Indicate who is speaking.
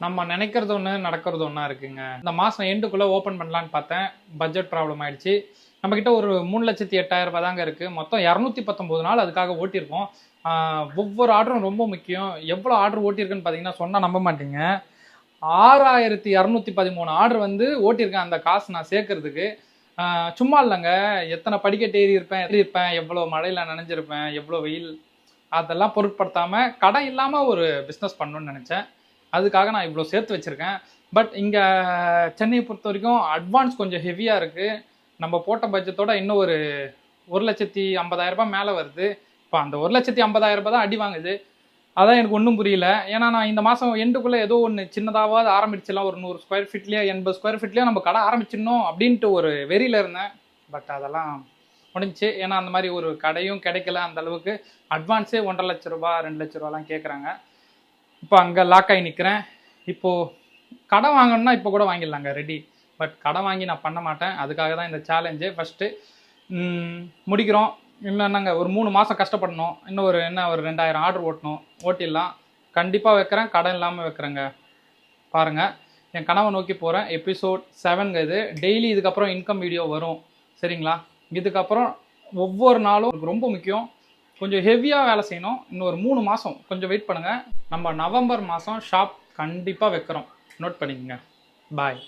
Speaker 1: நம்ம நினைக்கிறது ஒன்று நடக்கிறது ஒன்றா இருக்குங்க. இந்த மாதம் எண்டுக்குள்ளே ஓப்பன் பண்ணலான்னு பார்த்தேன். பட்ஜெட் ப்ராப்ளம் ஆயிடுச்சு. நம்மக்கிட்ட ஒரு 3,08,000 தாங்க இருக்குது. மொத்தம் 219 நாள் அதுக்காக ஓட்டியிருக்கோம். ஒவ்வொரு ஆர்டரும் ரொம்ப முக்கியம். எவ்வளோ ஆர்டர் ஓட்டியிருக்குன்னு பார்த்தீங்கன்னா சொன்னால் நம்ப மாட்டீங்க. 6,213 ஆர்டர் வந்து ஓட்டியிருக்கேன் அந்த காசு நான் சேர்க்கறதுக்கு. சும்மா இல்லைங்க, எத்தனை படிக்கட்டு ஏறியிருப்பேன், எவ்வளோ மழையில் நனைஞ்சிருப்பேன், எவ்வளோ வெயில், அதெல்லாம் பொருட்படுத்தாமல் கடை இல்லாமல் ஒரு பிஸ்னஸ் பண்ணணும்னு நினச்சேன். அதுக்காக நான் இவ்வளோ சேர்த்து வச்சுருக்கேன். பட் இங்கே சென்னையை பொறுத்த வரைக்கும் அட்வான்ஸ் கொஞ்சம் ஹெவியாக இருக்குது. நம்ம போட்ட பட்ஜெட்டோட இன்னும் ஒரு 1,50,000 மேலே வருது. இப்போ அந்த 1,50,000 தான் அடி வாங்குது. அதான் எனக்கு ஒன்றும் புரியல. ஏன்னா நான் இந்த மாதம் எண்டுக்குள்ளே ஏதோ ஒன்று சின்னதாவது ஆரம்பிச்சிடலாம், ஒரு 100 ஸ்கொயர் ஃபீட்லேயோ 80 ஸ்கொயர் ஃபீட்லேயோ நம்ம கடை ஆரம்பிச்சிடணும் அப்படின்ட்டு ஒரு வெறியில் இருந்தேன். பட் அதெல்லாம் முடிஞ்சிச்சு. ஏன்னா அந்த மாதிரி ஒரு கடையும் கிடைக்கல. அந்த அளவுக்கு அட்வான்ஸே 1,50,000 ரூபா 2,00,000 கேட்குறாங்க. இப்போ அங்கே லாக் ஆகி நிற்கிறேன். இப்போது கடை வாங்கணும்னா இப்போ கூட வாங்கிடலாங்க, ரெடி. பட் கடை வாங்கி நான் பண்ண மாட்டேன். அதுக்காக தான் இந்த சேலஞ்சு. ஃபஸ்ட்டு முடிக்கிறோம். என்னென்னங்க ஒரு 3 மாதம் கஷ்டப்படணும். இன்னும் ஒரு 2,000 ஆர்டர் ஓட்டிடலாம். கண்டிப்பாக வைக்கிறேன், கடன் இல்லாமல் வைக்கிறேங்க. பாருங்கள், என் கனவை நோக்கி போகிறேன். எபிசோட் 7ங்க இது. டெய்லி இதுக்கப்புறம் இன்கம் வீடியோ வரும், சரிங்களா? இதுக்கப்புறம் ஒவ்வொரு நாளும் ரொம்ப முக்கியம். கொஞ்சம் ஹெவியாக வேலை செய்யணும். இன்னும் ஒரு 3 மாதம் கொஞ்சம் வெயிட் பண்ணுங்கள். நம்ம நவம்பர் மாதம் ஷாப் கண்டிப்பாக வைக்கிறோம். நோட் பண்ணிக்கங்க. பாய்.